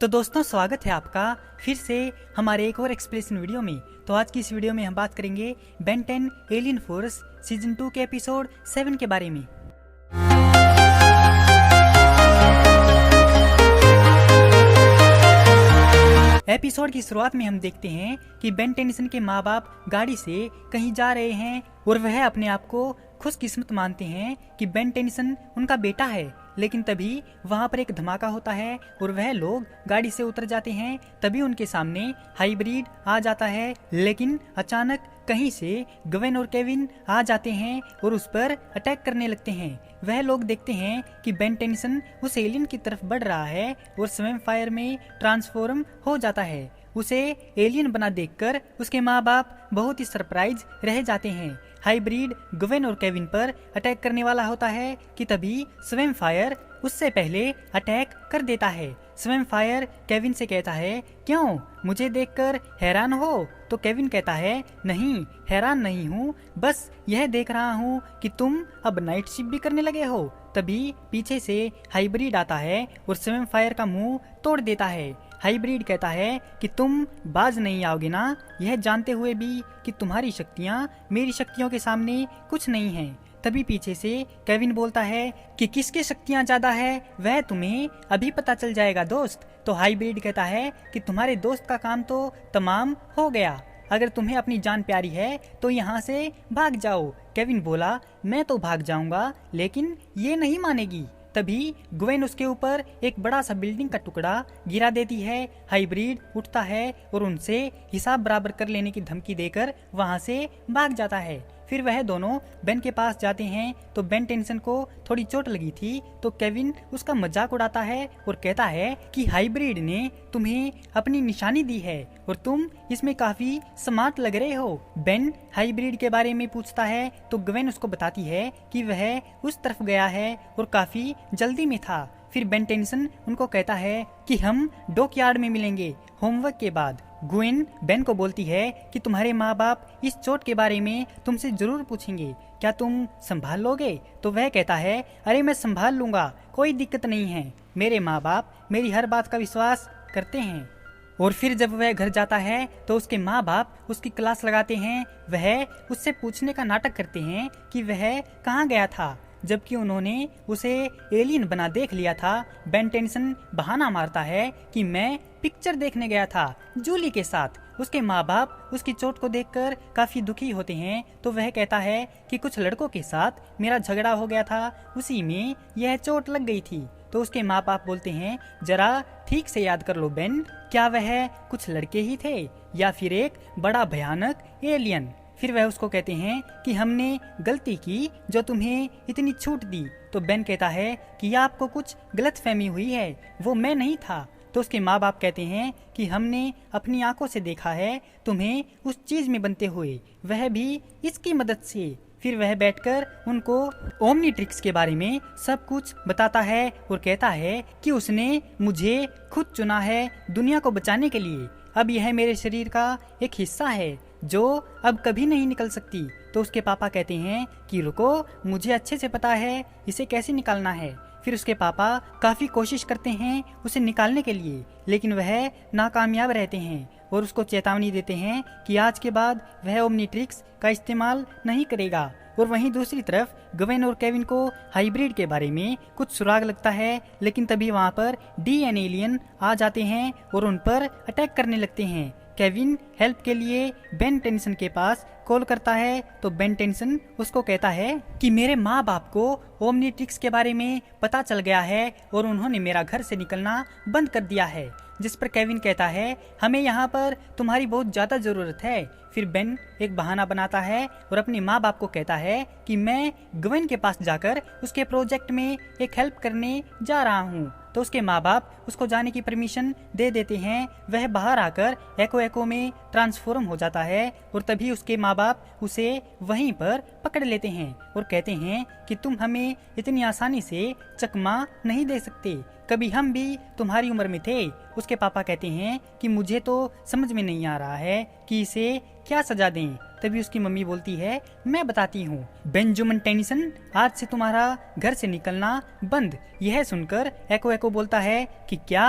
तो दोस्तों स्वागत है आपका फिर से हमारे एक और एक्सप्लेनेशन वीडियो में। तो आज की इस वीडियो में हम बात करेंगे बेन 10 एलियन फोर्स सीजन 2 के एपिसोड 7 के बारे में। एपिसोड की शुरुआत में हम देखते हैं कि बेन टेनिसन के माँ बाप गाड़ी से कहीं जा रहे हैं और वह अपने आप को खुशकिस्मत मानते हैं कि बेन टेनिसन उनका बेटा है। लेकिन तभी वहां पर एक धमाका होता है और वह लोग गाड़ी से उतर जाते हैं। तभी उनके सामने हाइब्रिड आ जाता है, लेकिन अचानक कहीं से ग्वेन और केविन आ जाते हैं और उस पर अटैक करने लगते हैं। वह लोग देखते हैं कि बेन टेनिसन उस एलियन की तरफ बढ़ रहा है और स्वयं फायर में ट्रांसफॉर्म हो जाता है। उसे एलियन बना देखकर उसके माँ बाप बहुत ही सरप्राइज रह जाते हैं। हाइब्रिड ग्वेन और केविन पर अटैक करने वाला होता है कि तभी स्वयं फायर उससे पहले अटैक कर देता है। स्वयं फायर केविन से कहता है, क्यों मुझे देखकर हैरान हो? तो केविन कहता है, नहीं हैरान नहीं हूँ, बस यह देख रहा हूँ कि तुम अब नाइट शिफ्ट भी करने लगे हो। तभी पीछे से हाइब्रिड आता है और स्वयं फायर का मुंह तोड़ देता है। हाइब्रिड कहता है कि तुम बाज नहीं आओगे ना, यह जानते हुए भी कि तुम्हारी शक्तियाँ मेरी शक्तियों के सामने कुछ नहीं हैं। तभी पीछे से केविन बोलता है कि किसकी शक्तियाँ ज्यादा है वह तुम्हें अभी पता चल जाएगा दोस्त। तो हाइब्रिड कहता है कि तुम्हारे दोस्त का काम तो तमाम हो गया, अगर तुम्हें अपनी जान प्यारी है तो यहाँ से भाग जाओ। केविन बोला, मैं तो भाग जाऊंगा लेकिन ये नहीं मानेगी। तभी ग्वेन उसके ऊपर एक बड़ा सा बिल्डिंग का टुकड़ा गिरा देती है। हाइब्रिड उठता है और उनसे हिसाब बराबर कर लेने की धमकी देकर वहां से भाग जाता है। फिर वह दोनों बेन के पास जाते हैं तो बेन टेनिसन को थोड़ी चोट लगी थी, तो केविन उसका मजाक उड़ाता है और कहता है कि हाइब्रिड ने तुम्हें अपनी निशानी दी है और तुम इसमें काफी स्मार्ट लग रहे हो। बेन हाइब्रिड के बारे में पूछता है तो ग्वेन उसको बताती है कि वह उस तरफ गया है और काफी जल्दी में था। फिर बेन टेनिसन उनको कहता है कि हम डॉकयार्ड में मिलेंगे होमवर्क के बाद। ग्वेन बेन को बोलती है कि तुम्हारे माँ बाप इस चोट के बारे में तुमसे जरूर पूछेंगे, क्या तुम संभाल लोगे? तो वह कहता है, अरे मैं संभाल लूंगा, कोई दिक्कत नहीं है, मेरे माँ बाप मेरी हर बात का विश्वास करते हैं। और फिर जब वह घर जाता है तो उसके माँ बाप उसकी क्लास लगाते हैं। वह उससे पूछने का नाटक करते हैं कि वह कहाँ गया था, जबकि उन्होंने उसे एलियन बना देख लिया था। बेन टेनिसन बहाना मारता है कि मैं पिक्चर देखने गया था जूली के साथ। उसके माँ बाप उसकी चोट को देखकर काफी दुखी होते हैं, तो वह कहता है कि कुछ लड़कों के साथ मेरा झगड़ा हो गया था, उसी में यह चोट लग गई थी। तो उसके माँ बाप बोलते हैं, जरा ठीक से याद कर लो बेन, क्या वह कुछ लड़के ही थे या फिर एक बड़ा भयानक एलियन? फिर वह उसको कहते हैं कि हमने गलती की जो तुम्हें इतनी छूट दी। तो बेन कहता है कि आपको कुछ गलतफहमी हुई है, वो मैं नहीं था। तो उसके माँ बाप कहते हैं कि हमने अपनी आंखों से देखा है तुम्हें उस चीज में बनते हुए, वह भी इसकी मदद से। फिर वह बैठकर उनको ओमनीट्रिक्स के बारे में सब कुछ बताता है और कहता है कि उसने मुझे खुद चुना है दुनिया को बचाने के लिए। अब यह मेरे शरीर का एक हिस्सा है जो अब कभी नहीं निकल सकती। तो उसके पापा कहते हैं कि रुको, मुझे अच्छे से पता है इसे कैसे निकालना है। फिर उसके पापा काफी कोशिश करते हैं उसे निकालने के लिए, लेकिन वह नाकामयाब रहते हैं और उसको चेतावनी देते हैं कि आज के बाद वह ओमनीट्रिक्स का इस्तेमाल नहीं करेगा। और वहीं दूसरी तरफ ग्वेन और केविन को हाइब्रिड के बारे में कुछ सुराग लगता है, लेकिन तभी वहां पर डीएन एलियन आ जाते हैं और उन पर अटैक करने लगते हैं। केविन हेल्प के लिए बेन टेनिसन के पास कॉल करता है, तो बेन टेनिसन उसको कहता है कि मेरे माँ बाप को ओमनीट्रिक्स के बारे में पता चल गया है और उन्होंने मेरा घर से निकलना बंद कर दिया है। जिस पर केविन कहता है, हमें यहाँ पर तुम्हारी बहुत ज्यादा जरूरत है। फिर बेन एक बहाना बनाता है और अपने माँ बाप को कहता है कि मैं ग्वेन के पास जाकर उसके प्रोजेक्ट में एक हेल्प करने जा रहा हूँ। तो उसके माँ बाप उसको जाने की परमिशन दे देते हैं। वह बाहर आकर एको में ट्रांसफॉर्म हो जाता है और तभी उसके माँ बाप उसे वहीं पर पकड़ लेते हैं और कहते हैं कि तुम हमें इतनी आसानी से चकमा नहीं दे सकते, कभी हम भी तुम्हारी उम्र में थे। उसके पापा कहते हैं कि मुझे तो समझ में नहीं आ रहा है कि इसे क्या सजा दें। तभी उसकी मम्मी बोलती है, मैं बताती हूँ। बेंजामिन टेनिसन, आज से तुम्हारा घर से निकलना बंद। यह सुनकर एको एको बोलता है कि क्या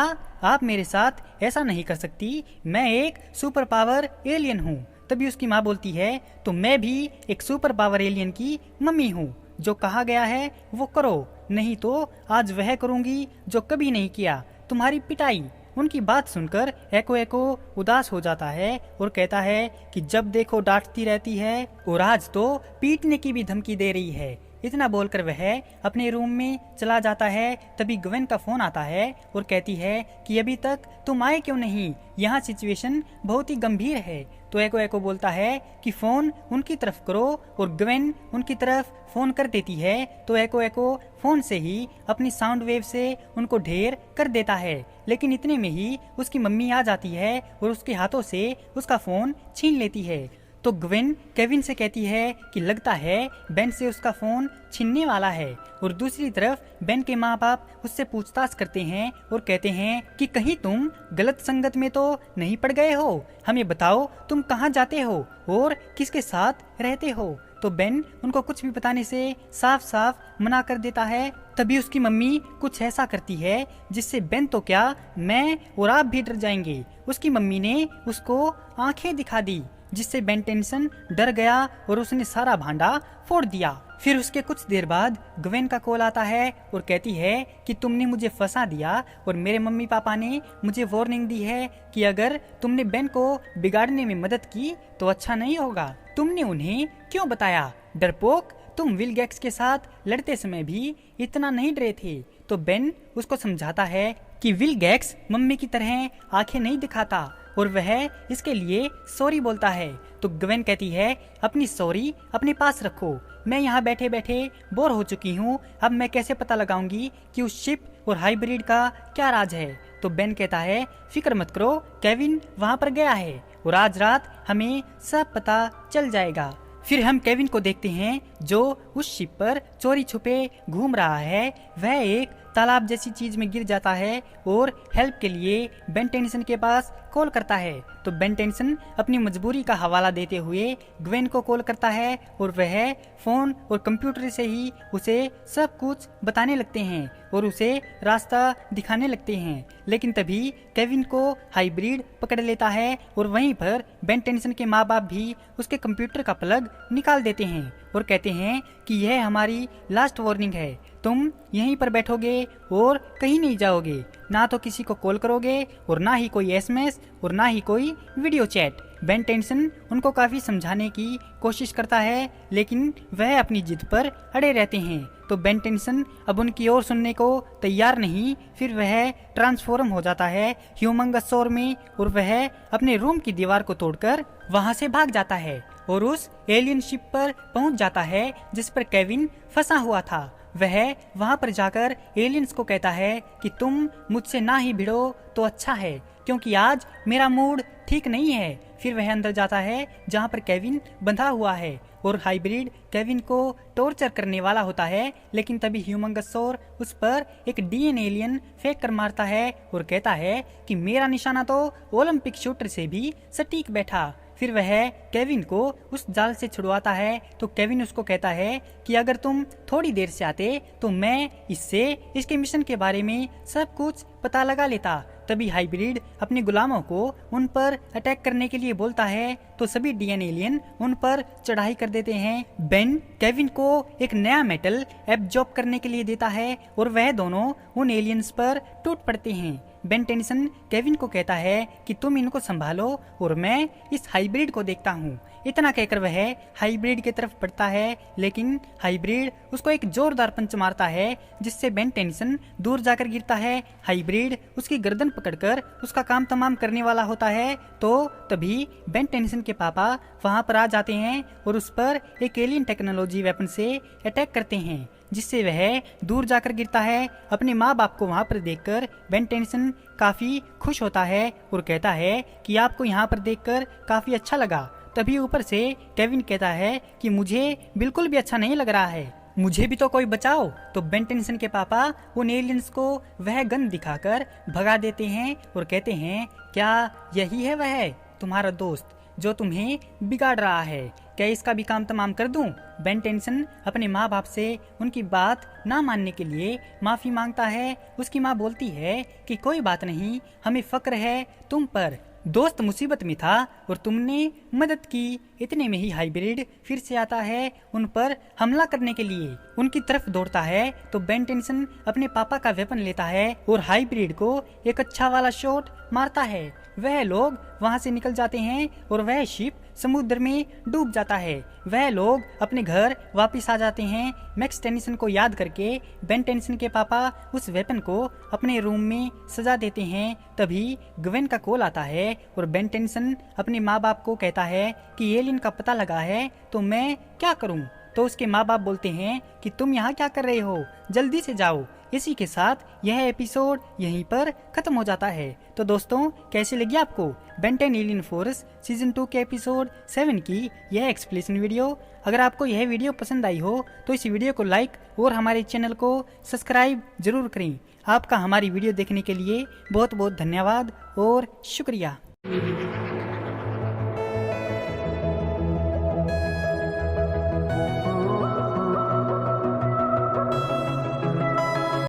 आप मेरे साथ ऐसा नहीं कर सकती, मैं एक सुपर पावर एलियन हूँ। तभी उसकी माँ बोलती है, तो मैं भी एक सुपर पावर एलियन की मम्मी हूँ। जो कहा गया है वो करो, नहीं तो आज वह करूंगी जो कभी नहीं किया, तुम्हारी पिटाई। उनकी बात सुनकर एको एको उदास हो जाता है और कहता है कि जब देखो डांटती रहती है और आज तो पीटने की भी धमकी दे रही है। इतना बोलकर वह अपने रूम में चला जाता है। तभी ग्वेन का फोन आता है और कहती है कि अभी तक तुम आए क्यों नहीं, यहाँ सिचुएशन बहुत ही गंभीर है। तो एको एको बोलता है कि फोन उनकी तरफ करो और ग्वेन उनकी तरफ फोन कर देती है। तो एको एको फोन से ही अपनी साउंड वेव से उनको ढेर कर देता है, लेकिन इतने में ही उसकी मम्मी आ जाती है और उसके हाथों से उसका फोन छीन लेती है। तो ग्वेन केविन से कहती है कि लगता है बेन से उसका फोन छीनने वाला है। और दूसरी तरफ बेन के माँ बाप उससे पूछताछ करते हैं और कहते हैं कि कहीं तुम गलत संगत में तो नहीं पड़ गए हो, हमें बताओ तुम कहाँ जाते हो और किसके साथ रहते हो। तो बेन उनको कुछ भी बताने से साफ साफ मना कर देता है। तभी उसकी मम्मी कुछ ऐसा करती है जिससे बेन तो क्या, मैं और आप भी डर जाएंगे। उसकी मम्मी ने उसको आंखें दिखा दी, जिससे बेन टेनिसन डर गया और उसने सारा भांडा फोड़ दिया। फिर उसके कुछ देर बाद ग्वेन का कॉल आता है और कहती है कि तुमने मुझे फंसा दिया और मेरे मम्मी पापा ने मुझे वार्निंग दी है कि अगर तुमने बेन को बिगाड़ने में मदद की तो अच्छा नहीं होगा। तुमने उन्हें क्यों बताया? डरपोक, तुम विल गैक्स के साथ लड़ते समय भी इतना नहीं डरे थे। तो बेन उसको समझाता है कि विल गैक्स मम्मी की तरह आंखें नहीं दिखाता और वह इसके लिए सॉरी बोलता है। तो ग्वेन कहती है, अपनी सॉरी अपने पास रखो, मैं यहाँ बैठे बैठे बोर हो चुकी हूँ, अब मैं कैसे पता लगाऊंगी कि उस शिप और हाइब्रिड का क्या राज है। तो बेन कहता है, फिक्र मत करो, केविन वहाँ पर गया है और आज रात हमें सब पता चल जाएगा। फिर हम केविन को देखते हैं जो उस शिप पर चोरी छुपे घूम रहा है। वह एक तालाब जैसी चीज में गिर जाता है और हेल्प के लिए बेन टेनिसन के पास कॉल करता है। तो बेन टेनिसन अपनी मजबूरी का हवाला देते हुए ग्वेन को कॉल करता है और वह फोन और कंप्यूटर से ही उसे सब कुछ बताने लगते हैं और उसे रास्ता दिखाने लगते हैं। लेकिन तभी केविन को हाइब्रिड पकड़ लेता है और वहीं पर बेन टेनिसन के माँ बाप भी उसके कंप्यूटर का प्लग निकाल देते हैं और कहते हैं कि यह हमारी लास्ट वार्निंग है, तुम यहीं पर बैठोगे और कहीं नहीं जाओगे, ना तो किसी को कॉल करोगे और ना ही कोई एसएमएस और ना ही कोई वीडियो चैट। बेन टेनिसन उनको काफी समझाने की कोशिश करता है, लेकिन वह अपनी जिद पर अड़े रहते हैं। तो बेन टेनिसन अब उनकी ओर सुनने को तैयार नहीं। फिर वह ट्रांसफॉर्म हो जाता है ह्यूमंगस सौर में और वह अपने रूम की दीवार को तोड़कर वहां से भाग जाता है और उस एलियन शिप पर पहुंच जाता है जिस पर केविन फंसा हुआ था। वह वहां पर जाकर एलियंस को कहता है कि तुम मुझसे ना ही भिड़ो तो अच्छा है, क्योंकि आज मेरा मूड ठीक नहीं है। फिर वह अंदर जाता है जहां पर केविन बंधा हुआ है और हाइब्रिड केविन को टॉर्चर करने वाला होता है, लेकिन तभी ह्यूमंगस सौर उस पर एक डीएनए एलियन फेंक कर मारता है और कहता है कि मेरा निशाना तो ओलंपिक शूटर से भी सटीक बैठा। फिर वह केविन को उस जाल से छुड़वाता है। तो केविन उसको कहता है कि अगर तुम थोड़ी देर से आते तो मैं इससे इसके मिशन के बारे में सब कुछ पता लगा लेता। तभी हाइब्रिड अपने गुलामों को उन पर अटैक करने के लिए बोलता है तो सभी डीएनए एलियन उन पर चढ़ाई कर देते हैं। बेन केविन को एक नया मेटल एब्जॉर्ब करने के लिए देता है और वह दोनों उन एलियंस पर टूट पड़ते हैं। बेन टेनिसन केविन को कहता है कि तुम इनको संभालो और मैं इस हाइब्रिड को देखता हूँ। इतना कहकर वह हाइब्रिड की तरफ बढ़ता है, लेकिन हाइब्रिड उसको एक जोरदार पंच मारता है जिससे बेन टेनिसन दूर जाकर गिरता है। हाइब्रिड उसकी गर्दन पकड़कर उसका काम तमाम करने वाला होता है। तो तभी बेन टेनिसन के पापा वहां पर आ जाते हैं और उस पर एक एलियन टेक्नोलॉजी वेपन से अटैक करते हैं, जिससे वह दूर जाकर गिरता है। अपने माँ बाप को वहां पर देखकर बेन टेनिसन काफी खुश होता है और कहता है कि आपको यहाँ पर देखकर काफी अच्छा लगा। तभी ऊपर से केविन कहता है कि मुझे बिल्कुल भी अच्छा नहीं लग रहा है। मुझे भी तो कोई बचाओ। तो बेन टेंसन के पापा उन एलियंस को वह गन दिखाकर भगा देते हैं और कहते हैं, क्या यही है वह तुम्हारा दोस्त जो तुम्हें बिगाड़ रहा है? क्या इसका भी काम तमाम कर दूं? बेन टेंसन अपने माँ बाप से उनकी बात ना मानने के लिए माफी मांगता है। उसकी माँ बोलती है कि कोई बात नहीं, हमें फक्र है तुम पर, दोस्त मुसीबत में था और तुमने मदद की। इतने में ही हाइब्रिड फिर से आता है उन पर हमला करने के लिए। उनकी तरफ दौड़ता है तो बेन टेंसन अपने पापा का वेपन लेता है और हाइब्रिड को एक अच्छा वाला शॉट मारता है। वह लोग वहां से निकल जाते हैं और वह शिप समुद्र में डूब जाता है। वह लोग अपने घर वापस आ जाते हैं। मैक्स टेनिसन को याद करके बेन टेनिसन के पापा उस वेपन को अपने रूम में सजा देते हैं। तभी ग्वेन का कॉल आता है और बेन टेनिसन अपने माँ बाप को कहता है कि एलियन का पता लगा है तो मैं क्या करूं? तो उसके माँ बाप बोलते हैं कि तुम यहाँ क्या कर रहे हो, जल्दी से जाओ। इसी के साथ यह एपिसोड यहीं पर खत्म हो जाता है। तो दोस्तों, कैसी लगी आपको बेन 10 एलियन फोर्स सीजन 2 के एपिसोड 7 की यह एक्सप्लेनेशन वीडियो? अगर आपको यह वीडियो पसंद आई हो तो इस वीडियो को लाइक और हमारे चैनल को सब्सक्राइब जरूर करें। आपका हमारी वीडियो देखने के लिए बहुत बहुत धन्यवाद और शुक्रिया।